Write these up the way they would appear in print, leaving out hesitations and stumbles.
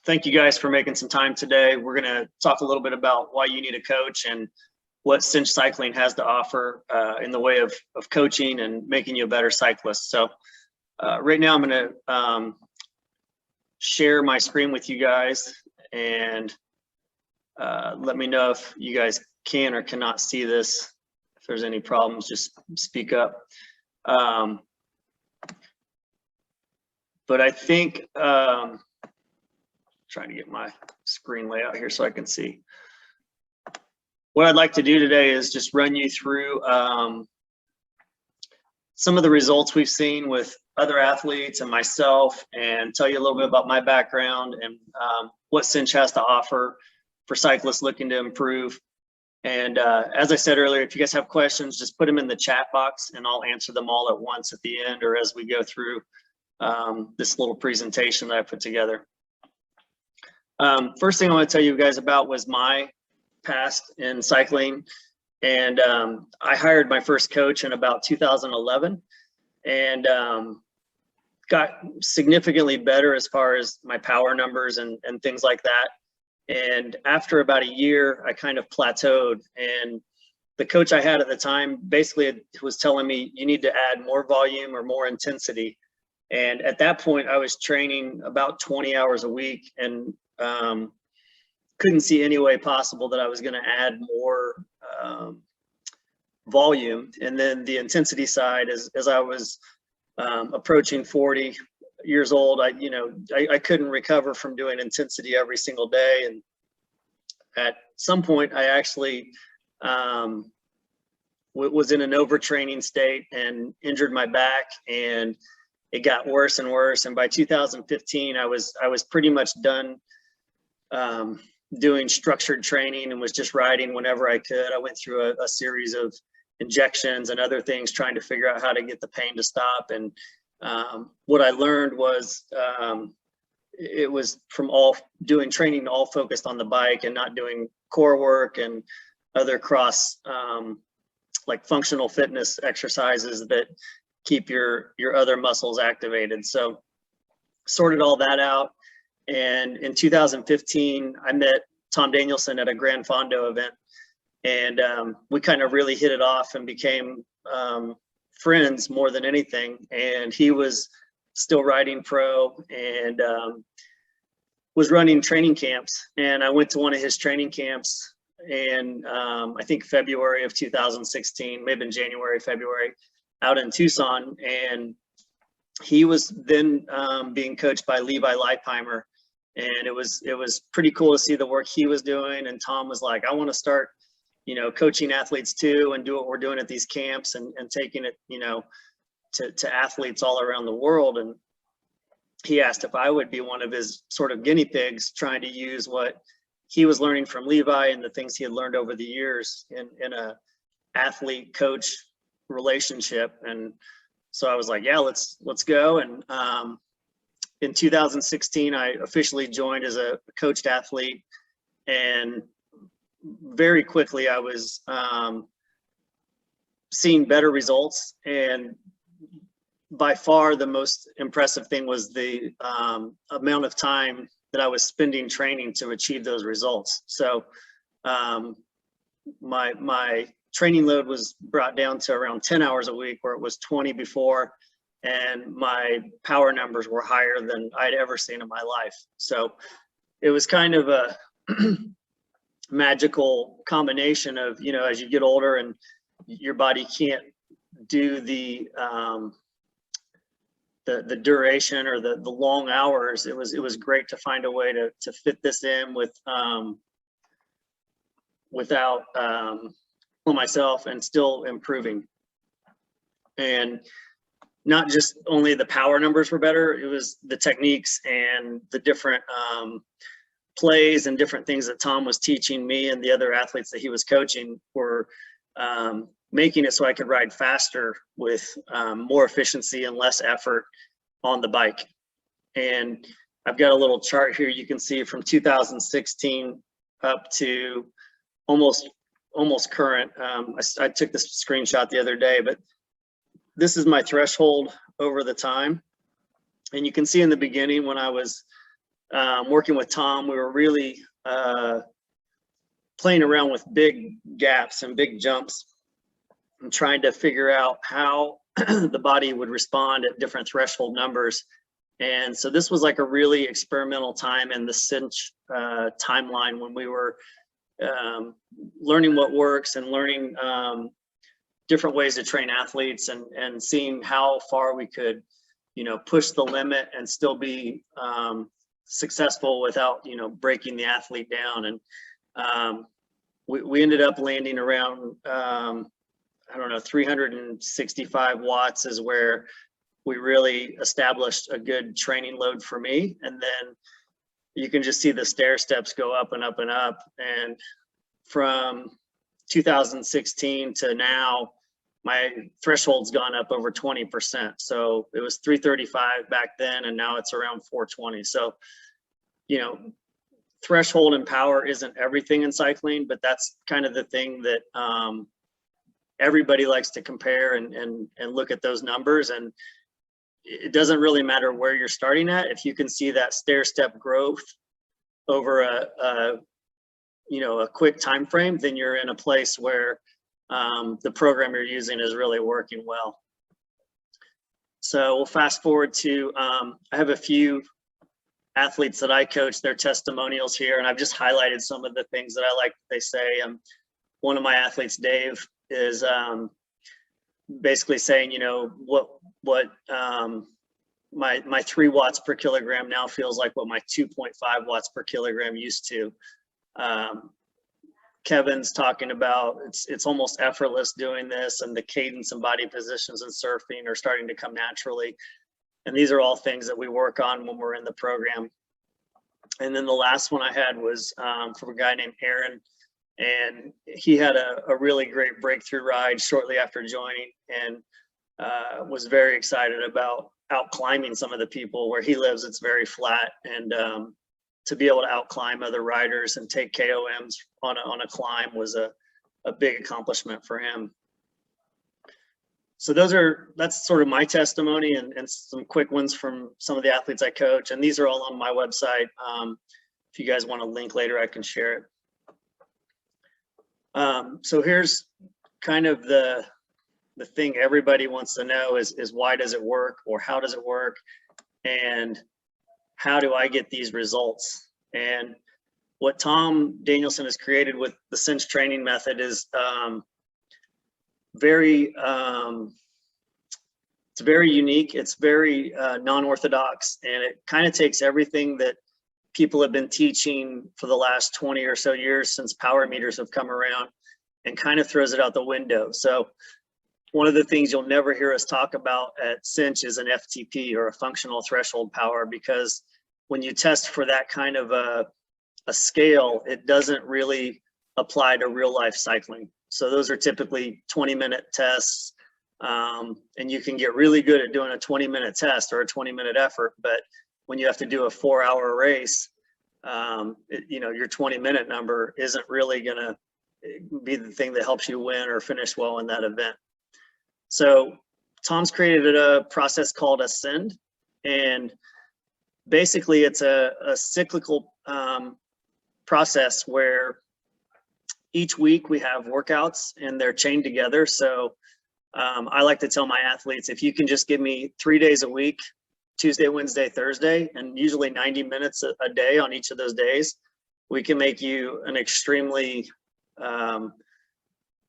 Thank you guys for making some time today. We're going to talk a little bit about why you need a coach and what Cinch Cycling has to offer in the way of coaching and making you a better cyclist. So right now I'm going to share my screen with you guys, and let me know if you guys can or cannot see this. If there's any problems, just speak up. But I think trying to get my screen layout here so I can see. What I'd like to do today is just run you through some of the results we've seen with other athletes and myself, and tell you a little bit about my background and what Cinch has to offer for cyclists looking to improve. And as I said earlier, if you guys have questions, just put them in the chat box and I'll answer them all at once at the end or as we go through this little presentation that I put together. First thing I want to tell you guys about was my past in cycling. And I hired my first coach in about 2011 and got significantly better as far as my power numbers and things like that. And after about a year, I kind of plateaued, and the coach I had at the time basically was telling me, you need to add more volume or more intensity. And at that point, I was training about 20 hours a week and couldn't see any way possible that I was going to add more volume. And then the intensity side, as I was approaching 40 years old, I couldn't recover from doing intensity every single day. And at some point, I actually was in an overtraining state and injured my back, and it got worse and worse. And by 2015, I was pretty much done doing structured training and was just riding whenever I could. I went through a series of injections and other things trying to figure out how to get the pain to stop. And what I learned was it was from all doing training all focused on the bike and not doing core work and other cross like functional fitness exercises that keep your other muscles activated. So sorted all that out. And in 2015, I met Tom Danielson at a Gran Fondo event, and we kind of really hit it off and became friends more than anything. And he was still riding pro and was running training camps. And I went to one of his training camps in I think February of 2016, maybe in January, February, out in Tucson. And he was then being coached by Levi Leipheimer. And it was pretty cool to see the work he was doing. And Tom was like, I want to start, coaching athletes too, and do what we're doing at these camps and taking it, to athletes all around the world. And he asked if I would be one of his sort of guinea pigs, trying to use what he was learning from Levi and the things he had learned over the years in a athlete coach relationship. And so I was like, yeah, let's go. And in 2016, I officially joined as a coached athlete, and very quickly I was seeing better results. And by far the most impressive thing was the amount of time that I was spending training to achieve those results. So my training load was brought down to around 10 hours a week, where it was 20 before. And my power numbers were higher than I'd ever seen in my life. So it was kind of a magical combination of, as you get older and your body can't do the duration or the long hours. It was great to find a way to fit this in without myself and still improving. And not just only the power numbers were better, it was the techniques and the different plays and different things that Tom was teaching me and the other athletes that he was coaching were making it so I could ride faster with more efficiency and less effort on the bike. And I've got a little chart here you can see from 2016 up to almost current. I took this screenshot the other day, but this is my threshold over the time. And you can see in the beginning when I was working with Tom, we were really playing around with big gaps and big jumps and trying to figure out how the body would respond at different threshold numbers. And so this was like a really experimental time in the Cinch timeline when we were learning what works and learning different ways to train athletes and seeing how far we could, you know, push the limit and still be successful without, you know, breaking the athlete down. And we ended up landing around, I don't know, 365 watts is where we really established a good training load for me. And then you can just see the stair steps go up and up and up. And from 2016 to now, my threshold's gone up over 20%. So it was 335 back then, and now it's around 420. So, you know, threshold and power isn't everything in cycling, but that's kind of the thing that everybody likes to compare and look at those numbers. And it doesn't really matter where you're starting at. If you can see that stair step growth over a you know, a quick time frame, then you're in a place where the program you're using is really working well. So we'll fast forward to, I have a few athletes that I coach, their testimonials here, and I've just highlighted some of the things that I like they say. One of my athletes, Dave, is basically saying, you know, what my 3 watts per kilogram now feels like what my 2.5 watts per kilogram used to. Kevin's talking about it's almost effortless doing this, and the cadence and body positions and surfing are starting to come naturally. And these are all things that we work on when we're in the program. And then the last one I had was from a guy named Aaron, and he had a really great breakthrough ride shortly after joining, and was very excited about out climbing some of the people. Where he lives, it's very flat, and to be able to out climb other riders and take KOMs on a climb was a big accomplishment for him. So that's sort of my testimony and some quick ones from some of the athletes I coach. And these are all on my website. If you guys want a link later, I can share it. So here's kind of the thing everybody wants to know is why does it work, or how does it work? And how do I get these results? And what Tom Danielson has created with the Cinch training method is very, it's very unique. It's very non-orthodox, and it kind of takes everything that people have been teaching for the last 20 or so years since power meters have come around and kind of throws it out the window. So one of the things you'll never hear us talk about at Cinch is an FTP, or a functional threshold power, because when you test for that kind of a scale, it doesn't really apply to real life cycling. So those are typically 20-minute tests, and you can get really good at doing a 20-minute test or a 20-minute effort, but when you have to do a 4-hour race, you know, your 20-minute number isn't really gonna be the thing that helps you win or finish well in that event. So Tom's created a process called Ascend, and basically it's a cyclical process where each week we have workouts and they're chained together. So I like to tell my athletes, if you can just give me 3 days a week, Tuesday, Wednesday, Thursday, and usually 90 minutes a day on each of those days, we can make you an extremely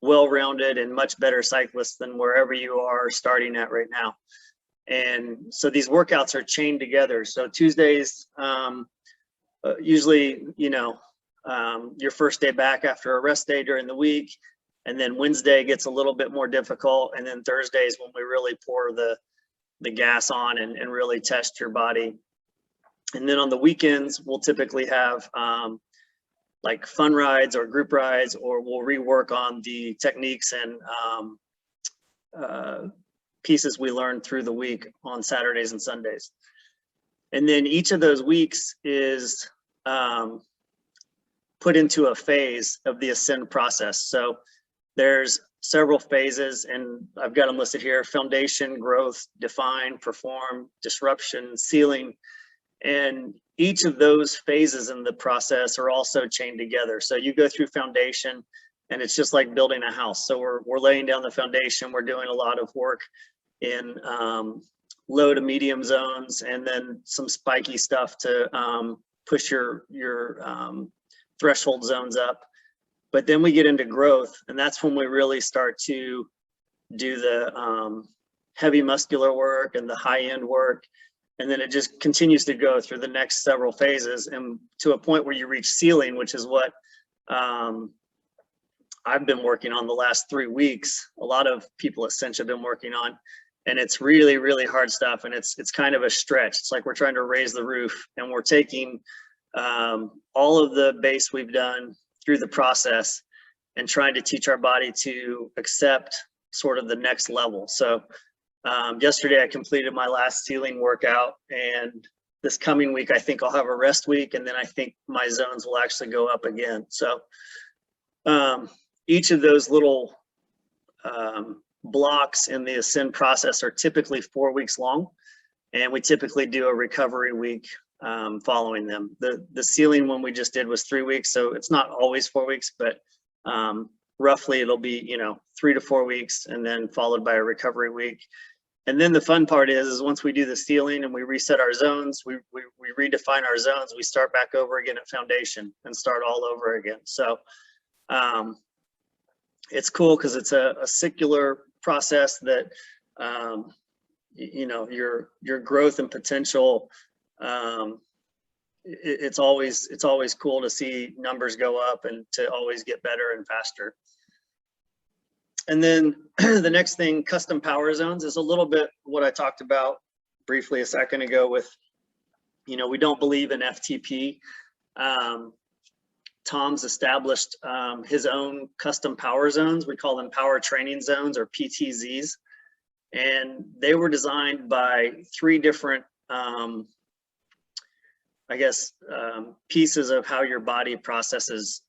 well-rounded and much better cyclist than wherever you are starting at right now. And so these workouts are chained together. So Tuesdays, usually, you know, your first day back after a rest day during the week, and then Wednesday gets a little bit more difficult, and then Thursdays when we really pour the gas on and really test your body. And then on the weekends, we'll typically have like fun rides or group rides, or we'll rework on the techniques and pieces we learned through the week on Saturdays and Sundays. And then each of those weeks is put into a phase of the Ascend process. So there's several phases, and I've got them listed here: foundation, growth, define, perform, disruption, sealing. And each of those phases in the process are also chained together. So you go through foundation, and it's just like building a house. So we're laying down the foundation. We're doing a lot of work in low to medium zones, and then some spiky stuff to push your threshold zones up. But then we get into growth, and that's when we really start to do the heavy muscular work and the high end work. And then it just continues to go through the next several phases, and to a point where you reach ceiling, which is what I've been working on the last 3 weeks. A lot of people at Cinch have been working on, and it's really, really hard stuff. And it's kind of a stretch. It's like we're trying to raise the roof, and we're taking all of the base we've done through the process and trying to teach our body to accept sort of the next level. So yesterday I completed my last ceiling workout, and this coming week I think I'll have a rest week, and then I think my zones will actually go up again. So each of those little blocks in the ascend process are typically 4 weeks long, and we typically do a recovery week following them. The ceiling one we just did was 3 weeks, so it's not always 4 weeks, but roughly it'll be 3 to 4 weeks, and then followed by a recovery week. And then the fun part is once we do the ceiling and we reset our zones, we redefine our zones, we start back over again at foundation and start all over again. So it's cool because it's a circular process that your growth and potential, it's always cool to see numbers go up and to always get better and faster. And then the next thing, custom power zones, is a little bit what I talked about briefly a second ago with, we don't believe in FTP. Tom's established his own custom power zones. We call them power training zones, or PTZs. And they were designed by 3 different, pieces of how your body processes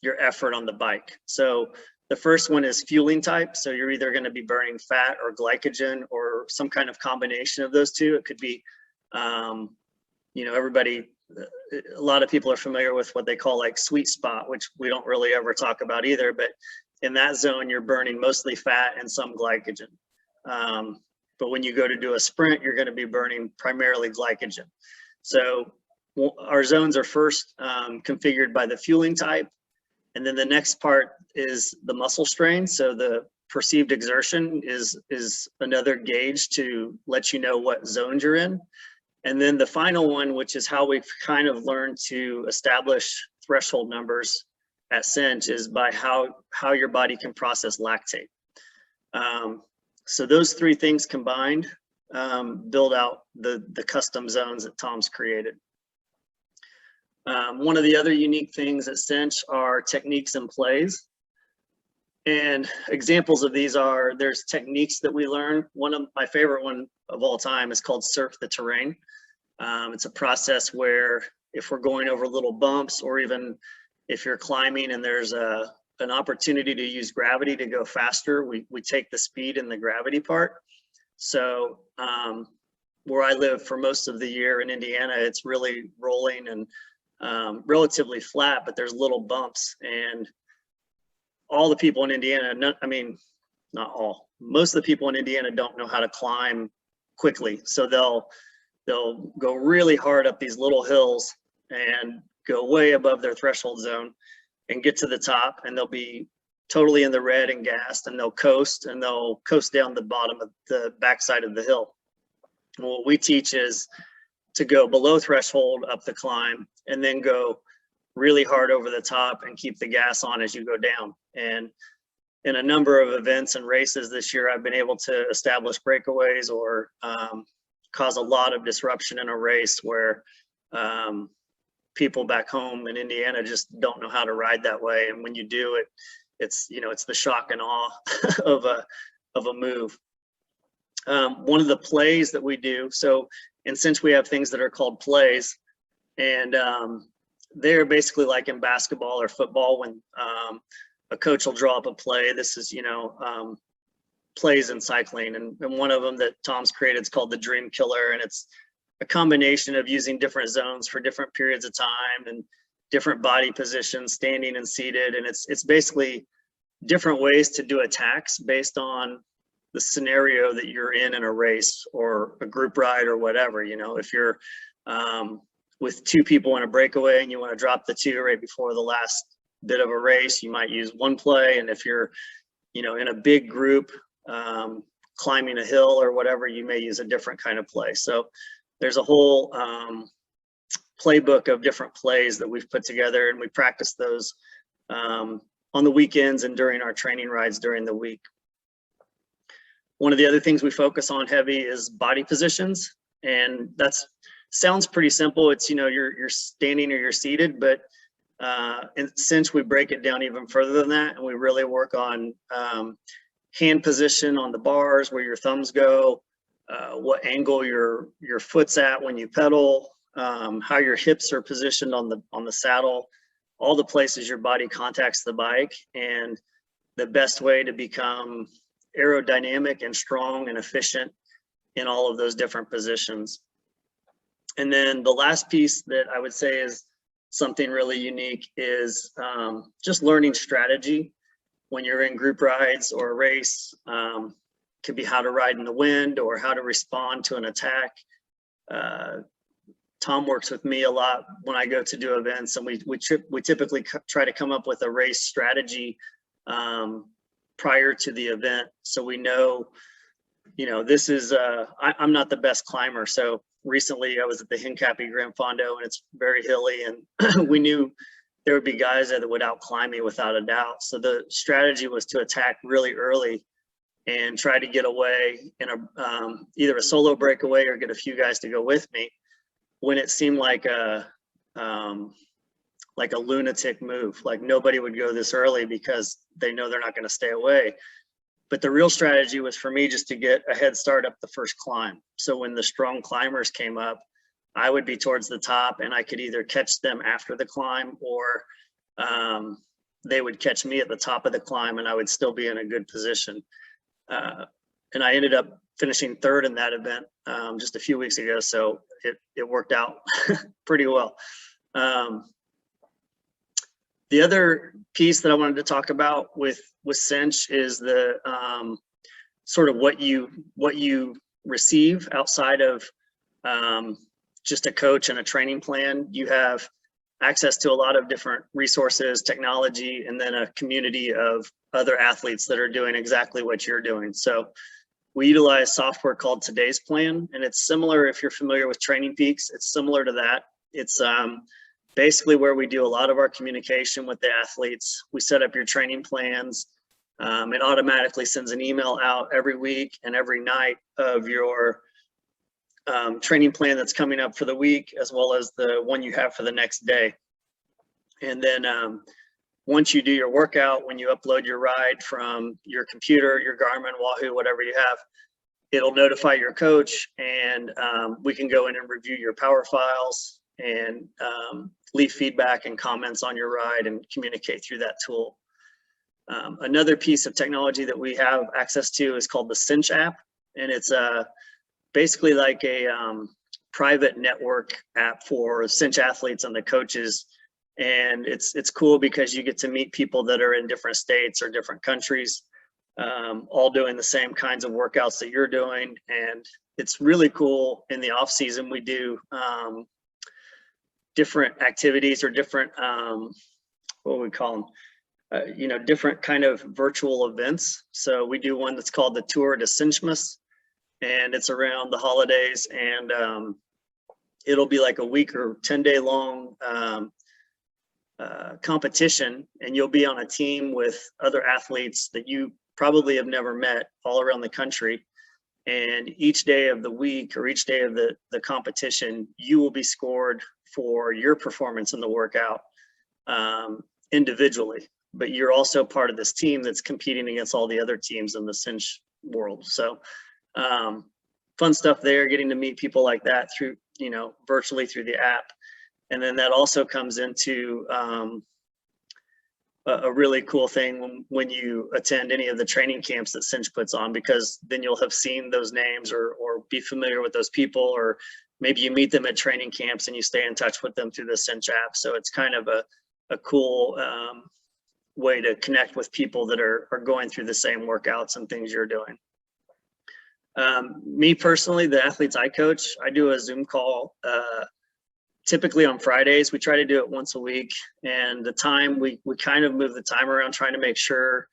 your effort on the bike. So the first one is fueling type. So you're either going to be burning fat or glycogen or some kind of combination of those two. It could be, everybody, a lot of people are familiar with what they call like sweet spot, which we don't really ever talk about either. But in that zone, you're burning mostly fat and some glycogen. But when you go to do a sprint, you're going to be burning primarily glycogen. So our zones are first configured by the fueling type. And then the next part is the muscle strain. So the perceived exertion is another gauge to let you know what zones you're in. And then the final one, which is how we've kind of learned to establish threshold numbers at Cinch, is by how your body can process lactate. So those 3 things combined build out the custom zones that Tom's created. One of the other unique things at Cinch are techniques and plays. And examples of these are, there's techniques that we learn. One of my favorite one of all time is called surf the terrain. It's a process where if we're going over little bumps, or even if you're climbing and there's an opportunity to use gravity to go faster, we take the speed in the gravity part. So where I live for most of the year in Indiana, it's really rolling and relatively flat, but there's little bumps, and all the people in Indiana, not all, most of the people in Indiana don't know how to climb quickly. So they'll go really hard up these little hills and go way above their threshold zone and get to the top, and they'll be totally in the red and gassed, and they'll coast down the bottom of the backside of the hill. And what we teach is to go below threshold up the climb, and then go really hard over the top and keep the gas on as you go down. And in a number of events and races this year, I've been able to establish breakaways or cause a lot of disruption in a race where people back home in Indiana just don't know how to ride that way. And when you do it, it's the shock and awe of a move. One of the plays that we do, so and since we have things that are called plays, and they're basically like in basketball or football when a coach will draw up a play. This is plays in cycling, and one of them that Tom's created is called the Dream Killer, and it's a combination of using different zones for different periods of time and different body positions, standing and seated. And it's basically different ways to do attacks based on the scenario that you're in a race or a group ride or whatever. You know, if you're with two people in a breakaway and you want to drop the two right before the last bit of a race, you might use one play. And if you're, you know, in a big group climbing a hill or whatever, you may use a different kind of play. So there's a whole playbook of different plays that we've put together, and we practice those on the weekends and during our training rides during the week. One of the other things we focus on heavy is body positions, and that's sounds pretty simple. It's, you know, you're standing or you're seated, but in Cinch we break it down even further than that, and we really work on hand position on the bars, where your thumbs go, what angle your foot's at when you pedal, how your hips are positioned on the saddle, all the places your body contacts the bike, and the best way to become aerodynamic and strong and efficient in all of those different positions. And then the last piece that I would say is something really unique is just learning strategy when you're in group rides or a race. Could be how to ride in the wind or how to respond to an attack. Tom works with me a lot when I go to do events, and we typically try to come up with a race strategy prior to the event, so we know, you know, this is I'm not the best climber. So recently I was at the Hincapie Grand Fondo, and it's very hilly, and we knew there would be guys that would outclimb me without a doubt. So the strategy was to attack really early and try to get away in a either a solo breakaway or get a few guys to go with me when it seemed like a lunatic move. Like nobody would go this early because they know they're not going to stay away. But the real strategy was for me just to get a head start up the first climb. So when the strong climbers came up, I would be towards the top, and I could either catch them after the climb, or they would catch me at the top of the climb, and I would still be in a good position. And I ended up finishing third in that event just a few weeks ago, so it worked out pretty well. The other piece that I wanted to talk about with Cinch is the sort of what you receive outside of just a coach and a training plan. You have access to a lot of different resources, technology, and then a community of other athletes that are doing exactly what you're doing. So we utilize software called Today's Plan, and it's similar, if you're familiar with Training Peaks, it's similar to that. It's basically where we do a lot of our communication with the athletes. We set up your training plans. It automatically sends an email out every week and every night of your training plan that's coming up for the week, as well as the one you have for the next day. And then once you do your workout, when you upload your ride from your computer, your Garmin, Wahoo, whatever you have, it'll notify your coach, and we can go in and review your power files and leave feedback and comments on your ride and communicate through that tool. Another piece of technology that we have access to is called the Cinch App, and it's basically like a private network app for Cinch athletes and the coaches. And it's cool because you get to meet people that are in different states or different countries, all doing the same kinds of workouts that you're doing. And it's really cool. In the off season, we do different activities or different, what we call them, you know, different kind of virtual events. So we do one that's called the Tour de Cinchmas, and it's around the holidays, and it'll be like a week or 10-day long competition, and you'll be on a team with other athletes that you probably have never met all around the country. And each day of the week or each day of the competition, you will be scored for your performance in the workout individually, but you're also part of this team that's competing against all the other teams in the Cinch world. So fun stuff there, getting to meet people like that through, you know, virtually through the app. And then that also comes into a really cool thing when you attend any of the training camps that Cinch puts on, because then you'll have seen those names or be familiar with those people, or maybe you meet them at training camps and you stay in touch with them through the Cinch app. So it's kind of a cool way to connect with people that are going through the same workouts and things you're doing. Me personally, the athletes I coach, I do a Zoom call typically on Fridays. We try to do it once a week, and the time we kind of move the time around, trying to make sure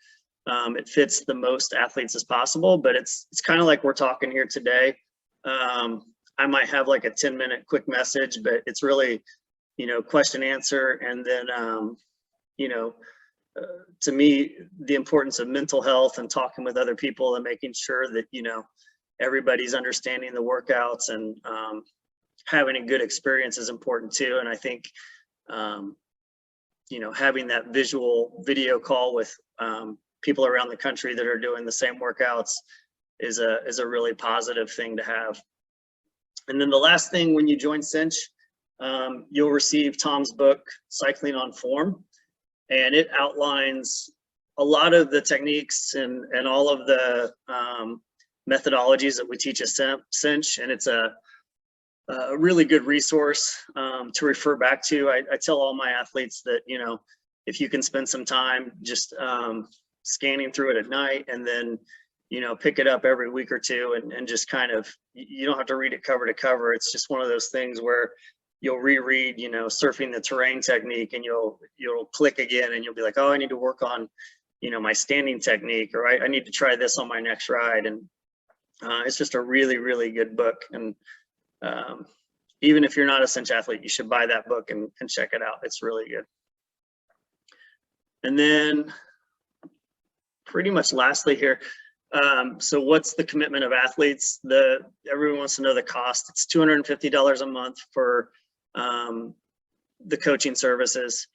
it fits the most athletes as possible. But it's kind of like we're talking here today. I might have like a 10-minute quick message, but it's really, question answer. And then, to me, the importance of mental health and talking with other people and making sure that, everybody's understanding the workouts and having a good experience is important too. And I think, having that video call with people around the country that are doing the same workouts is a really positive thing to have. And then the last thing, when you join Cinch, you'll receive Tom's book, Cycling on Form, and it outlines a lot of the techniques and all of the methodologies that we teach at Cinch, and it's a really good resource to refer back to. I tell all my athletes that, if you can spend some time just scanning through it at night, and then, pick it up every week or two, and just kind of, you don't have to read it cover to cover. It's just one of those things where you'll reread, surfing the terrain technique, and you'll click again, and you'll be like, oh, I need to work on, my standing technique, or I need to try this on my next ride. And it's just a really, really good book. And even if you're not a Cinch athlete, you should buy that book and check it out. It's really good. And then pretty much lastly here, so what's the commitment of athletes? Everyone wants to know the cost. It's $250 a month for the coaching services.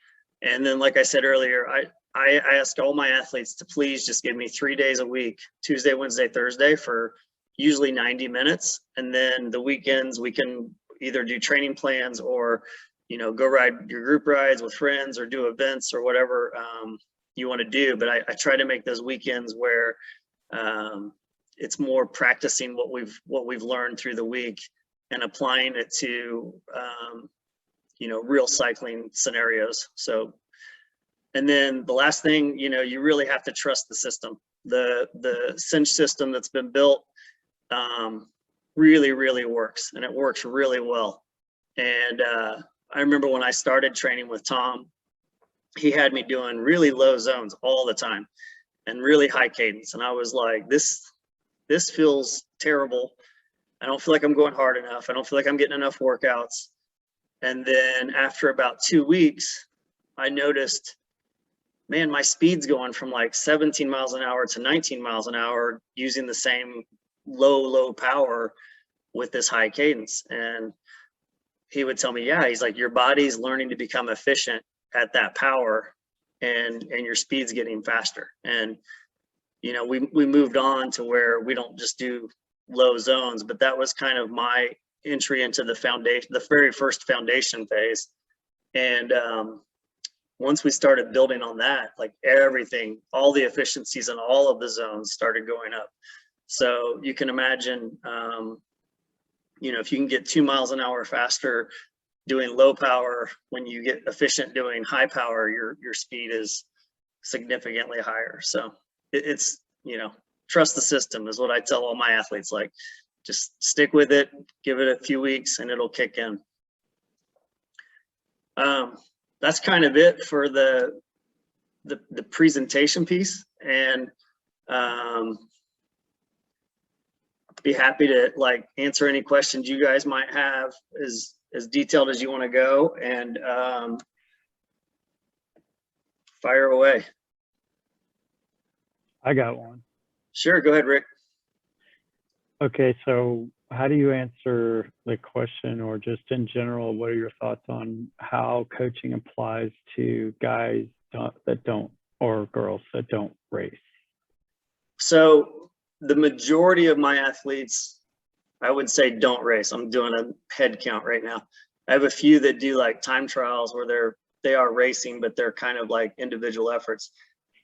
And then, like I said earlier, I ask all my athletes to please just give me 3 days a week, Tuesday, Wednesday, Thursday, for usually 90 minutes. And then the weekends, we can either do training plans or, go ride your group rides with friends or do events or whatever you want to do. But I try to make those weekends where it's more practicing what we've learned through the week and applying it to, real cycling scenarios. So, and then the last thing, you really have to trust the system. The Cinch system that's been built really, really works, and it works really well. And I remember when I started training with Tom, he had me doing really low zones all the time and really high cadence. And I was like, this feels terrible. I don't feel like I'm going hard enough. I don't feel like I'm getting enough workouts. And then after about 2 weeks, I noticed, man, my speed's going from like 17 miles an hour to 19 miles an hour using the same low power with this high cadence. And he would tell me, yeah, he's like, your body's learning to become efficient at that power, and your speed's getting faster. And, we moved on to where we don't just do low zones, but that was kind of my entry into the foundation, the very first foundation phase. And once we started building on that, like everything, all the efficiencies and all of the zones started going up. So you can imagine, if you can get 2 miles an hour faster doing low power, when you get efficient doing high power, your speed is significantly higher. So it's, trust the system is what I tell all my athletes. Like, just stick with it, give it a few weeks, and it'll kick in. That's kind of it for the presentation piece. And be happy to answer any questions you guys might have, as detailed as you want to go, and fire away. I got one. Sure, go ahead, Rick. Okay, so how do you answer the question, or just in general, what are your thoughts on how coaching applies to guys that don't, or girls that don't race? So the majority of my athletes, I would say, don't race. I'm doing a head count right now. I have a few that do like time trials where they're racing, but they're kind of like individual efforts.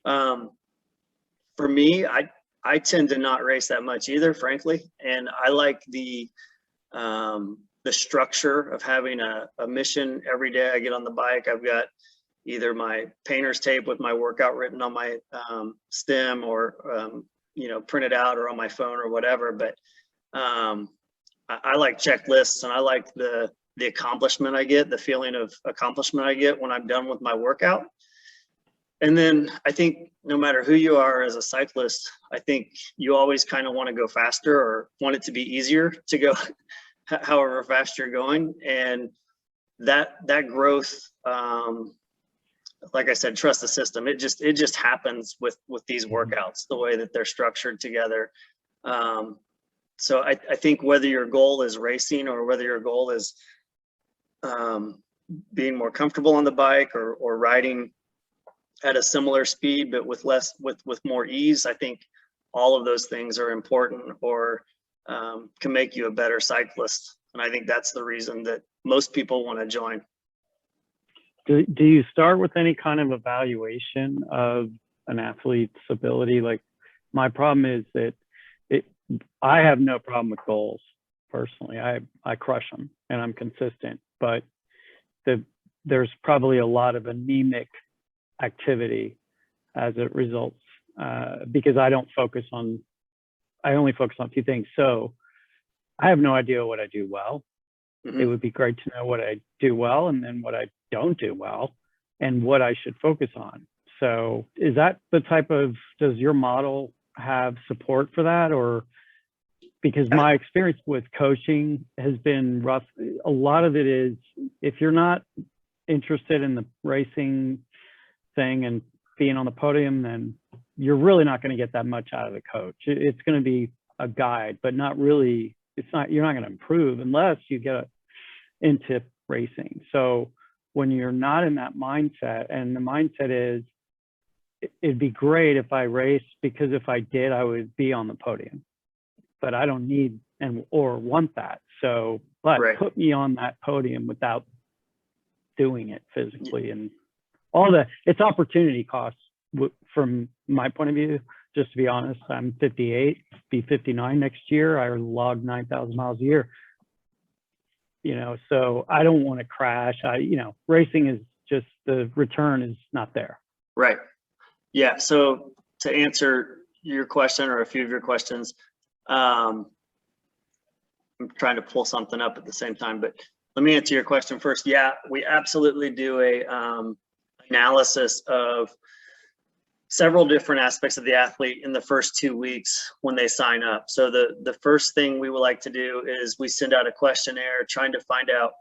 For me, I tend to not race that much either, frankly. And I like the structure of having a mission every day I get on the bike. I've got either my painter's tape with my workout written on my stem, or you know, printed out, or on my phone or whatever. But I like checklists, and I like the accomplishment I get, the feeling of accomplishment I get when I'm done with my workout. And then I think no matter who you are as a cyclist, I think you always kind of want to go faster, or want it to be easier to go however fast you're going. And that growth, like I said, trust the system. It just happens with these workouts, the way that they're structured together. So I think whether your goal is racing, or whether your goal is being more comfortable on the bike, or riding at a similar speed but with more ease, I think all of those things are important, or can make you a better cyclist. And I think that's the reason that most people want to join. Do you start with any kind of evaluation of an athlete's ability? Like, my problem is that I have no problem with goals personally. I crush them and I'm consistent, but there's probably a lot of anemic activity as it results, because I only focus on a few things. So I have no idea what I do well. Mm-hmm. It would be great to know what I do well, and then what I don't do well, and what I should focus on. So is that the type of, does your model have support for that? Or, because my experience with coaching has been rough. A lot of it is, if you're not interested in the racing thing and being on the podium, then you're really not going to get that much out of the coach. It's going to be a guide, but not really, you're not going to improve unless you get into racing. So when you're not in that mindset, and the mindset is, it'd be great if I raced, because if I did, I would be on the podium, but I don't need or want that. So, but right, put me on that podium without doing it physically. And it's opportunity costs from my point of view. Just to be honest, I'm 58, be 59 next year. I log 9,000 miles a year. You know, so I don't want to crash. Racing is just, the return is not there. Right. Yeah. So to answer your question, or a few of your questions, I'm trying to pull something up at the same time, but let me answer your question first. Yeah, we absolutely do a analysis of several different aspects of the athlete in the first 2 weeks when they sign up. So the first thing we would like to do is we send out a questionnaire trying to find out,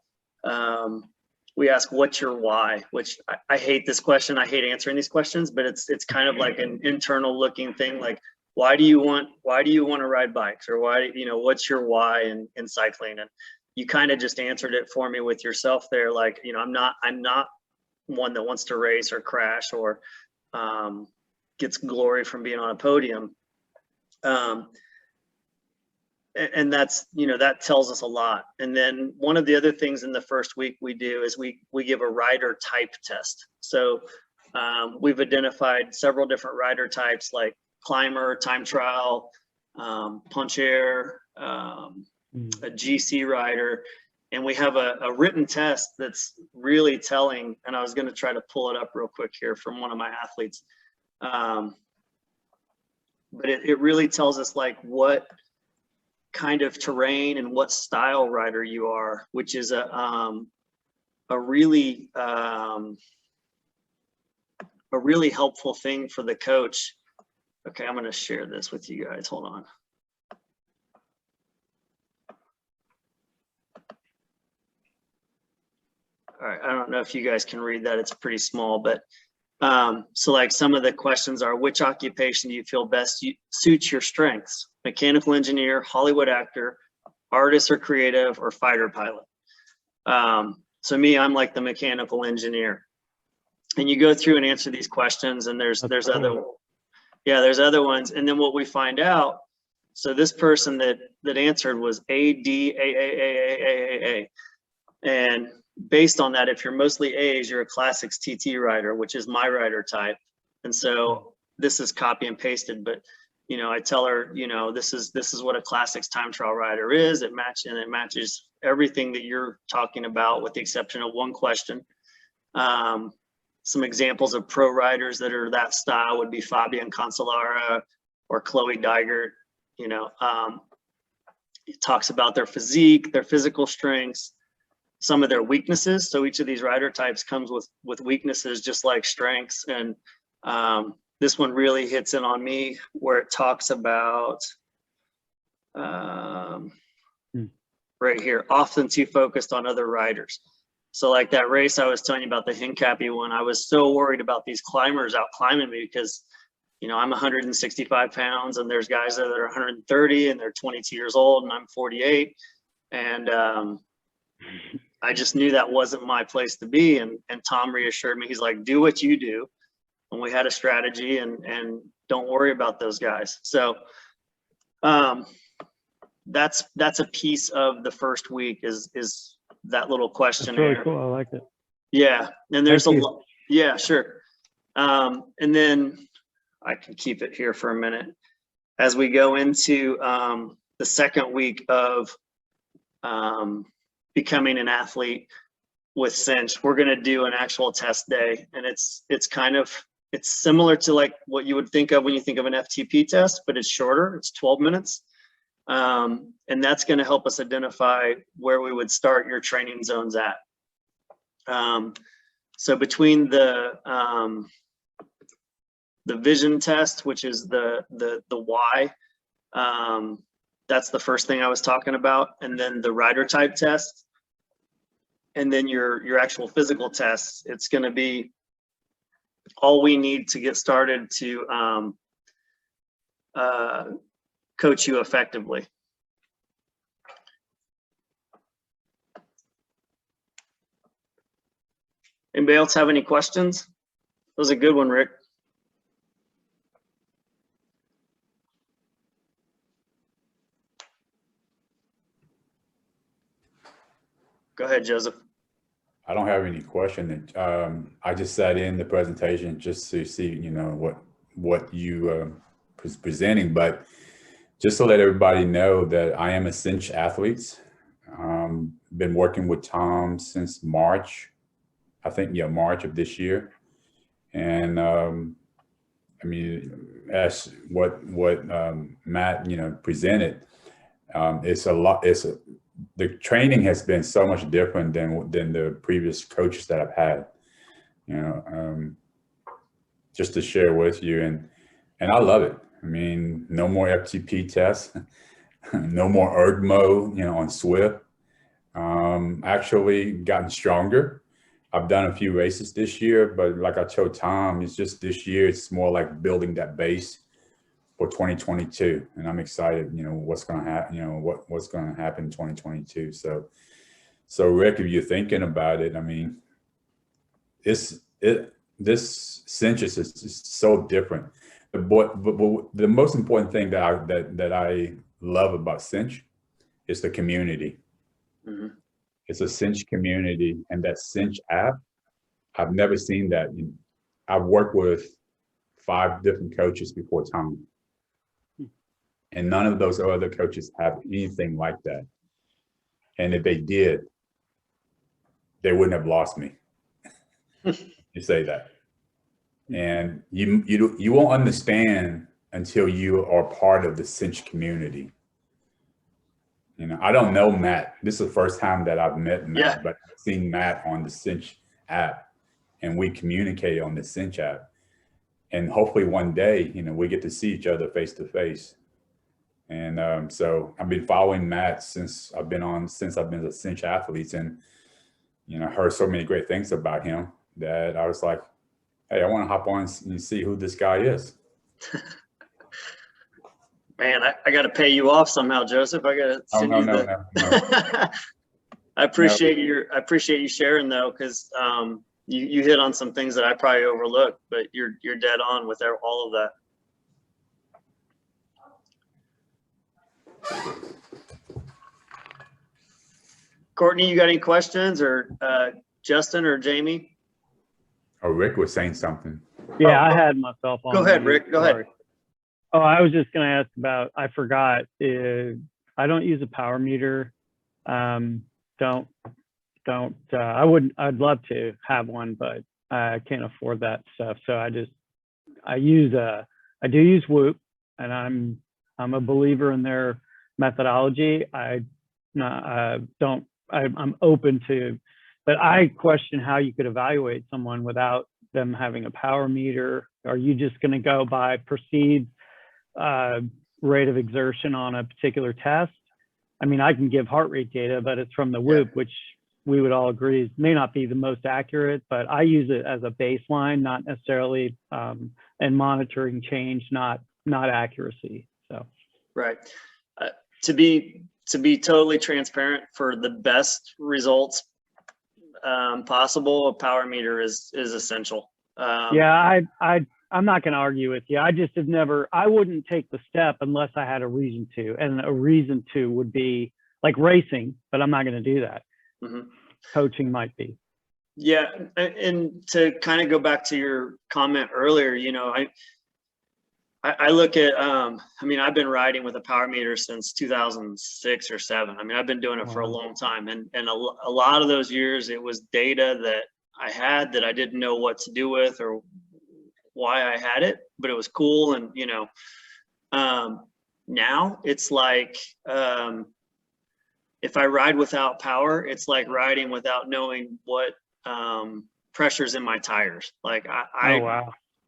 we ask, what's your why? Which I hate this question. I hate answering these questions, but it's kind of like an internal looking thing. Like, why do you want to ride bikes? Or what's your why in cycling? And you kind of just answered it for me with yourself there. Like, I'm not one that wants to race or crash, or gets glory from being on a podium. And that's, that tells us a lot. And then one of the other things in the first week we do is we give a rider type test. So we've identified several different rider types, like climber, time trial, punch air, a GC rider. And we have a written test that's really telling, and I was going to try to pull it up real quick here from one of my athletes. But it really tells us like what kind of terrain and what style rider you are, which is a really helpful thing for the coach. Okay, I'm going to share this with you guys. Hold on. All right, I don't know if you guys can read that. It's pretty small, but so like some of the questions are, which occupation do you feel best suits your strengths? Mechanical engineer, Hollywood actor, artist or creative, or fighter pilot? So me, I'm like the mechanical engineer. And you go through and answer these questions, and there's other ones. And then what we find out, so this person that answered was ADAAAAAA. And based on that, if you're mostly A's, you're a classics TT rider, which is my rider type. And so this is copy and pasted, but you know, I tell her, you know, this is what a classics time trial rider is. It matches everything that you're talking about, with the exception of one question. Some examples of pro riders that are that style would be Fabian Cancellara or Chloe Dygert. You know, it talks about their physique, their physical strengths, some of their weaknesses. So each of these rider types comes with weaknesses, just like strengths. And this one really hits in on me, where it talks about right here, often too focused on other riders. So like that race I was telling you about, the Hincapie one, I was so worried about these climbers out climbing me, because, you know, I'm 165 pounds and there's guys that are 130 and they're 22 years old and I'm 48. And I just knew that wasn't my place to be. And Tom reassured me. He's like, do what you do. And we had a strategy, and don't worry about those guys. So that's a piece of the first week is that little questionnaire. That's really cool. I like it. Yeah. And there's yeah, sure. And then I can keep it here for a minute. As we go into the second week of becoming an athlete with Cinch, we're going to do an actual test day. And it's similar to like what you would think of when you think of an FTP test, but it's shorter. It's 12 minutes. And that's going to help us identify where we would start your training zones at. So between the vision test, which is the why, that's the first thing I was talking about. And then the rider type test, and then your actual physical tests. It's going to be all we need to get started to coach you effectively. Anybody else have any questions? That was a good one, Rick. Go ahead, Joseph. I don't have any question. I just sat in the presentation just to see, you know, what you was presenting, but just to let everybody know that I am a Cinch athlete. Been working with Tom since March, I think, yeah, March of this year. And I mean, as what Matt, you know, presented, it's a lot. The training has been so much different than the previous coaches that I've had, you know, just to share with you. And I love it. I mean, no more FTP tests, no more ERGMO, you know, on Swift. Actually gotten stronger. I've done a few races this year, but like I told Tom, it's just this year, it's more like building that base for 2022. And I'm excited, you know, what's going to happen, you know, what's going to happen in 2022. So Rick, if you're thinking about it, I mean, this Cinch is so different. But the most important thing that I love about Cinch is the community. Mm-hmm. It's a Cinch community, and that Cinch app, I've never seen that. I've worked with 5 different coaches before Tom, and none of those other coaches have anything like that. And if they did, they wouldn't have lost me. You say that. And you won't understand until you are part of the Cinch community. You know, I don't know Matt. This is the first time that I've met Matt, but I've seen Matt on the Cinch app, and we communicate on the Cinch app. And hopefully one day, you know, we get to see each other face to face. And so I've been following Matt since I've been a Cinch athlete, and, you know, heard so many great things about him that I was like, hey, I want to hop on and see who this guy is. Man, I got to pay you off somehow, Joseph. I got to send you No. I appreciate you sharing though, because you hit on some things that I probably overlooked, but you're dead on with all of that. Courtney, you got any questions, or Justin or Jamie? Oh, Rick was saying something. Yeah, I had myself on. Go ahead, mute. Rick. Go ahead. Oh, I was just going to ask about, I forgot, I don't use a power meter. I'd love to have one, but I can't afford that stuff. So I do use Whoop, and I'm a believer in their methodology. I'm open to, but I question how you could evaluate someone without them having a power meter. Are you just going to go by perceived rate of exertion on a particular test? I mean, I can give heart rate data, but it's from the Whoop, which we would all agree may not be the most accurate, but I use it as a baseline, not necessarily, and monitoring change, not accuracy. So, right. To be totally transparent, for the best results possible, a power meter is essential. Yeah, I'm not going to argue with you. I just have never, I wouldn't take the step unless I had a reason to, and a reason to would be like racing, but I'm not going to do that. Mm-hmm. Coaching might be. Yeah, and to kind of go back to your comment earlier, you know, I look at, I mean, I've been riding with a power meter since 2006 or 7. I mean, I've been doing it for a long time, and a lot of those years it was data that I had that I didn't know what to do with or why I had it, but it was cool. And, you know, now it's like, if I ride without power, it's like riding without knowing what pressure's in my tires. Like I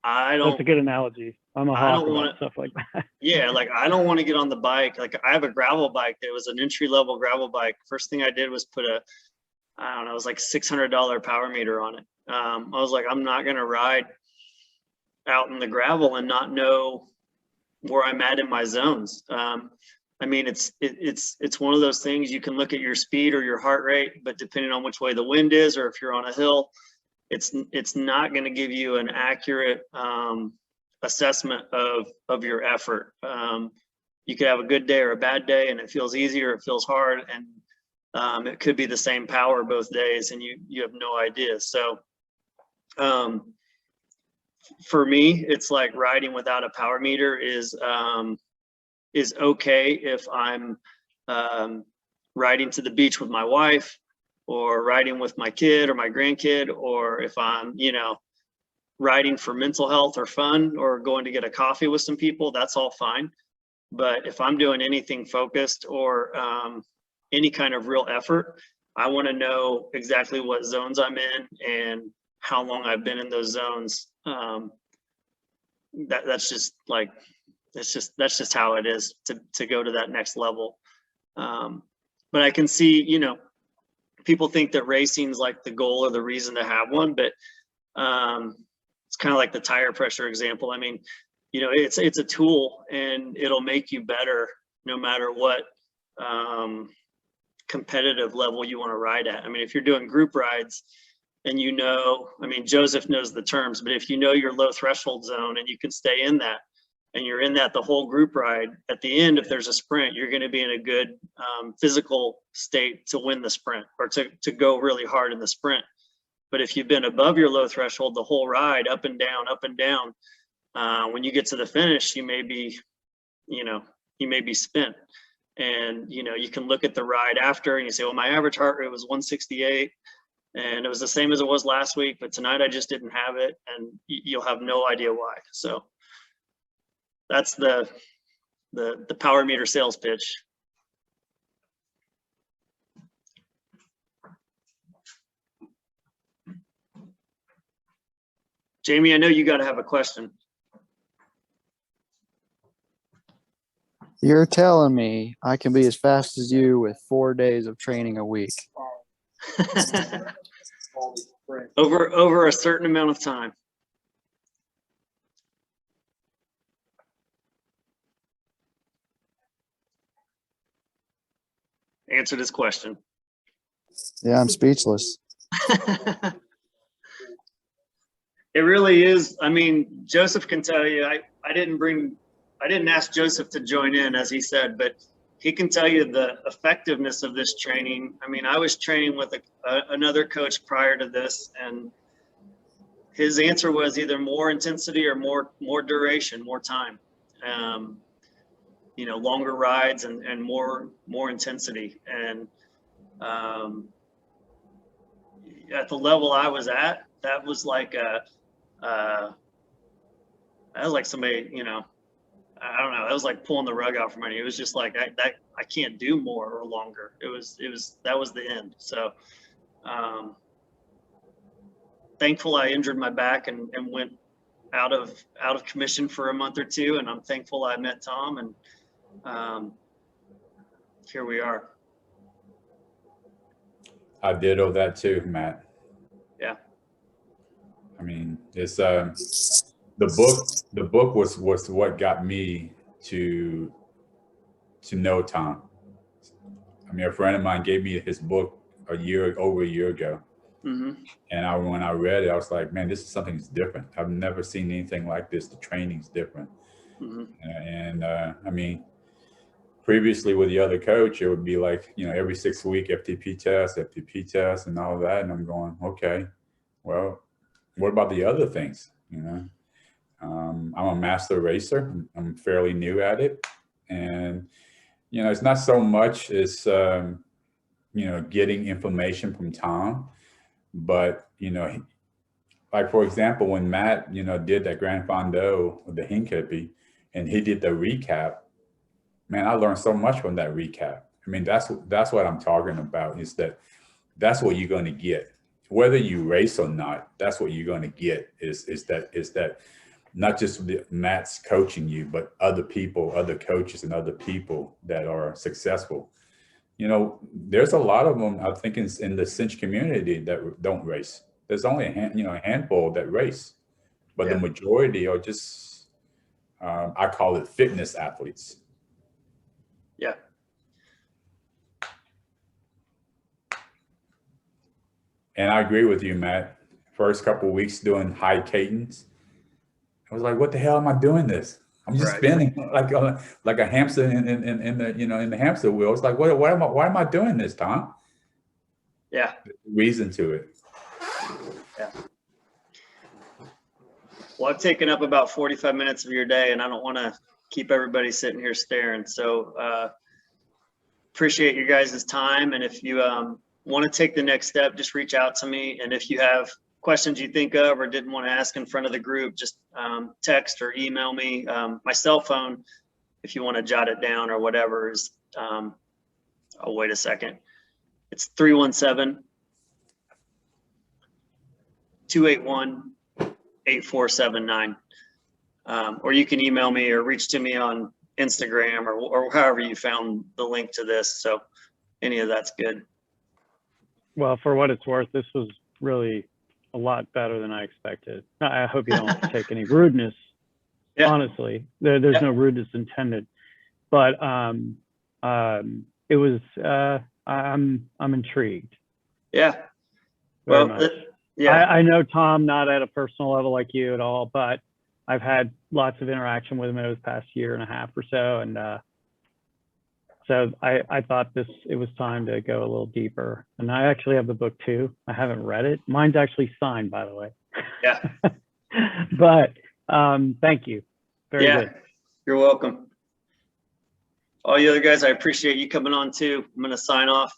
don't. That's a good analogy. I'm a hawk about stuff like that. Yeah, like I don't want to get on the bike. Like I have a gravel bike that was an entry-level gravel bike. First thing I did was put it was like $600 power meter on it. I was like, I'm not gonna ride out in the gravel and not know where I'm at in my zones. I mean, it's one of those things. You can look at your speed or your heart rate, but depending on which way the wind is, or if you're on a hill, it's not going to give you an accurate assessment of your effort. You could have a good day or a bad day, and it feels easy or it feels hard, and it could be the same power both days, and you have no idea. So for me, it's like riding without a power meter is okay if I'm riding to the beach with my wife, or riding with my kid or my grandkid, or if I'm, you know, riding for mental health or fun, or going to get a coffee with some people, that's all fine. But if I'm doing anything focused or any kind of real effort, I want to know exactly what zones I'm in and how long I've been in those zones. That's just like, that's just how it is to go to that next level. But I can see, you know, people think that racing's like the goal or the reason to have one, but it's kind of like the tire pressure example. I mean, you know, it's a tool, and it'll make you better no matter what competitive level you want to ride at. I mean, if you're doing group rides and you know, I mean, Joseph knows the terms, but if you know your low threshold zone and you can stay in that, and you're in that the whole group ride, at the end, if there's a sprint, you're going to be in a good physical state to win the sprint, or to go really hard in the sprint. But if you've been above your low threshold the whole ride, up and down, when you get to the finish, you may be spent. And, you know, you can look at the ride after and you say, well, my average heart rate was 168. And it was the same as it was last week, but tonight I just didn't have it. And you'll have no idea why. So that's the power meter sales pitch. Jamie, I know you got to have a question. You're telling me I can be as fast as you with 4 days of training a week? over a certain amount of time. Answer this question. Yeah, I'm speechless. It really is. I mean, Joseph can tell you, I didn't ask Joseph to join in, as he said, but he can tell you the effectiveness of this training. I mean, I was training with another coach prior to this, and his answer was either more intensity or more duration, more time. You know, longer rides and more intensity. And at the level I was at, that was like somebody, you know, I don't know. That was like pulling the rug out from under you. It was just like I can't do more or longer. That was the end. So thankful I injured my back and went out of commission for a month or two, and I'm thankful I met Tom, and here we are. I ditto that too, Matt. Yeah. I mean, it's the book was what got me to know Tom. I mean, a friend of mine gave me his book over a year ago. Mm-hmm. And when I read it, I was like, man, this is something that's different. I've never seen anything like this. The training's different. Mm-hmm. And I mean, previously with the other coach, it would be like, you know, every 6 week FTP test and all that. And I'm going, okay, well, what about the other things? You know, I'm a master racer. I'm fairly new at it. And, you know, it's not so much as, you know, getting information from Tom, but, you know, like, for example, when Matt, you know, did that Grand Fondo with the Hincapie and he did the recap, man, I learned so much from that recap. I mean, that's what I'm talking about, is that's what you're going to get. Whether you race or not, that's what you're going to get is that not just Matt's coaching you, but other people, other coaches and other people that are successful. You know, there's a lot of them, I think, in the cinch community that don't race. There's only a handful that race, but the majority are just, I call it fitness athletes. Yeah. And I agree with you, Matt. First couple of weeks doing high cadence, I was like, what the hell am I doing this? I'm just spinning like a hamster in the hamster wheel. It's like, why am I doing this, Tom? Yeah. There's a reason to it. Yeah. Well, I've taken up about 45 minutes of your day, and I don't want to keep everybody sitting here staring. So appreciate you guys' time. And if you want to take the next step, just reach out to me. And if you have questions you think of or didn't want to ask in front of the group, just text or email me. My cell phone, if you want to jot it down or whatever, is, oh, wait a second. It's 317-281-8479. Or you can email me or reach to me on Instagram or however you found the link to this. So any of that's good. Well, for what it's worth, this was really a lot better than I expected. I hope you don't take any rudeness. Yeah. Honestly, there's no rudeness intended, but it was. I'm intrigued. Yeah. Very Well, much. I know Tom not at a personal level like you at all, but I've had lots of interaction with him over the past year and a half or so, and so I thought it was time to go a little deeper. And I actually have the book too. I haven't read it. Mine's actually signed, by the way. Yeah. But thank you. Very good. You're welcome. All you other guys, I appreciate you coming on too. I'm going to sign off.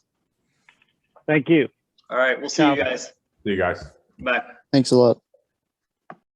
Thank you. All right. We'll see you guys. See you guys. Bye. Thanks a lot.